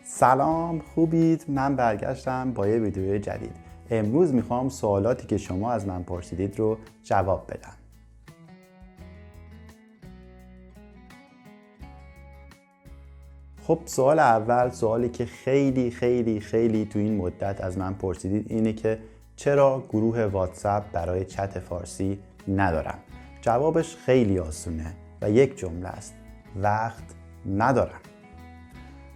سلام، خوبید؟ من برگشتم با یه ویدیو جدید. امروز میخوام سوالاتی که شما از من پرسیدید رو جواب بدم. خب سوال اول، سوالی که خیلی تو این مدت از من پرسیدید اینه که چرا گروه واتساپ برای چت فارسی ندارم؟ جوابش خیلی آسونه و یک جمله است: وقت ندارم.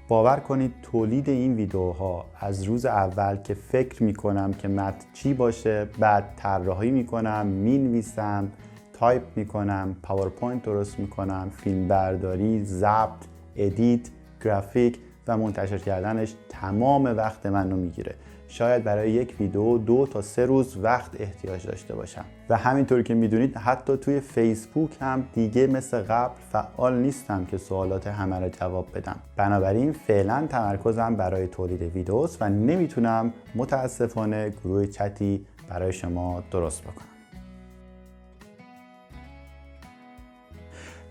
باور کنید تولید این ویدیوها از روز اول که فکر میکنم که متن چی باشه، بعد طراحی میکنم، مینویسم، تایپ میکنم، پاورپوینت درست میکنم، فیلم برداری، ضبط، ادیت، گرافیک و منتشر کردنش تمام وقت منو میگیره. شاید برای یک ویدیو 2 تا 3 روز وقت احتیاج داشته باشم و همینطور که میدونید حتی توی فیسبوک هم دیگه مثل قبل فعال نیستم که سوالات همه رو جواب بدم. بنابراین فعلا تمرکزم برای تولید ویدیوست و نمیتونم متاسفانه گروه چتی برای شما درست بکنم.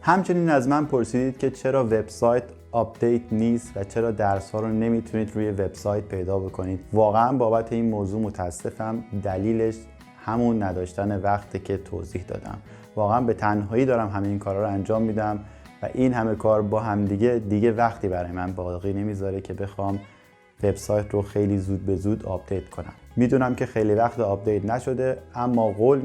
همچنین از من پرسیدید که چرا وبسایت آپدیت نیست و چرا درس ها رو نمیتونید روی وبسایت پیدا بکنید. واقعا بابت این موضوع متاسفم. دلیلش همون نداشتن وقته که توضیح دادم. واقعا به تنهایی دارم همین کارا رو انجام میدم و این همه کار با هم دیگه وقتی برای من باقی نمیذاره که بخوام وبسایت رو خیلی زود به زود آپدیت کنم. میدونم که خیلی وقت آپدیت نشده، اما قول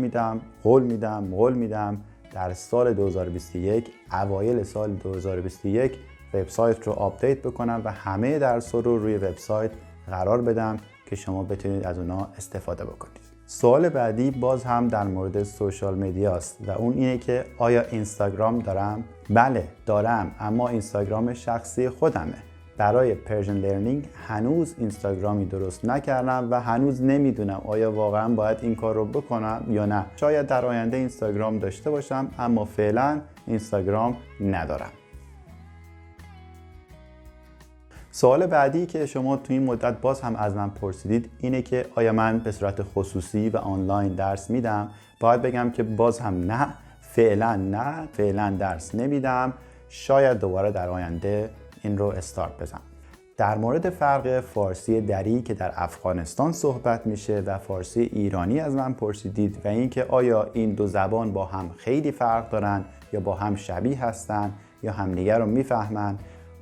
میدم در سال 2021 اوایل سال 2021 وبسایت رو آپدیت بکنم و همه درس‌ها رو روی وبسایت قرار بدم که شما بتونید از اونها استفاده بکنید. سوال بعدی باز هم در مورد سوشال مدیا است و اون اینه که آیا اینستاگرام دارم؟ بله دارم، اما اینستاگرام شخصی خودمه. برای پرژن لرنینگ هنوز اینستاگرامی درست نکردم و هنوز نمیدونم آیا واقعا باید این کار رو بکنم یا نه. شاید در آینده اینستاگرام داشته باشم، اما فعلا اینستاگرام ندارم. سوال بعدی که شما توی این مدت باز هم از من پرسیدید اینه که آیا من به صورت خصوصی و آنلاین درس میدم؟ باید بگم که باز هم نه، فعلا درس نمیدم. شاید دوباره در آینده این رو استارت بزنم. در مورد فرق فارسی دری که در افغانستان صحبت میشه و فارسی ایرانی از من پرسیدید و اینکه آیا این دو زبان با هم خیلی فرق دارن یا با هم شبیه هستن یا همدیگر رو میفهمن.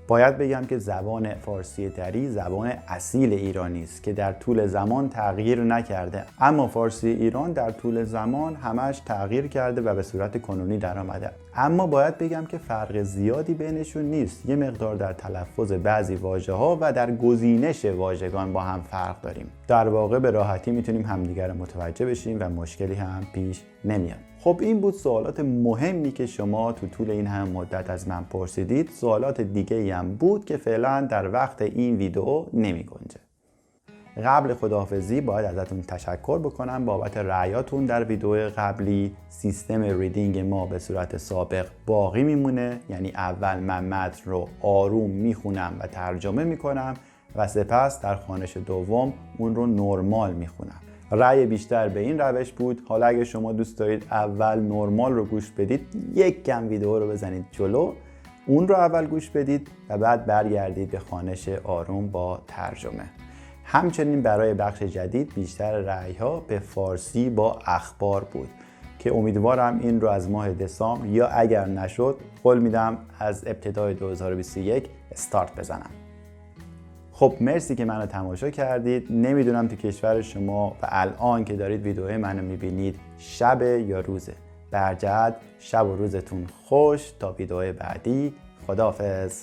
باید بگم که زبان فارسی دری زبان اصیل ایرانی است که در طول زمان تغییر نکرده، اما فارسی ایران در طول زمان همش تغییر کرده و به صورت کنونی در آمده. اما باید بگم که فرق زیادی بینشون نیست. یه مقدار در تلفظ بعضی واژه‌ها و در گزینش واژگان با هم فرق داریم. در واقع به راحتی میتونیم همدیگر رو متوجه بشیم و مشکلی هم پیش نمیاد. خب این بود سوالات مهمی که شما تو طول این هم مدت از من پرسیدید. سوالات دیگه‌ای هم بود که فعلا در وقت این ویدیو نمی‌گنجه. قبل خداحافظی باید ازتون تشکر بکنم بابت رعایتون در ویدیو قبلی. سیستم ریدینگ ما به صورت سابق باقی میمونه، یعنی اول من متن رو آروم میخونم و ترجمه میکنم و سپس در خوانش دوم اون رو نرمال میخونم. رأی بیشتر به این روش بود. حالا اگه شما دوست دارید اول نرمال رو گوش بدید، یک کم ویدیو رو بزنید جلو، اون رو اول گوش بدید و بعد برگردید به خوانش آروم با ترجمه. همچنین برای بخش جدید بیشتر رأی‌ها به فارسی با اخبار بود که امیدوارم این رو از ماه دسامبر یا اگر نشد قول میدم از ابتدای 2021 استارت بزنم. خب مرسی که منو تماشا کردید. نمیدونم تو کشور شما و الان که دارید ویدیوهای منو میبینید شب یا روزه. برجهت شب و روزتون خوش. تا ویدیوهای بعدی، خداحافظ.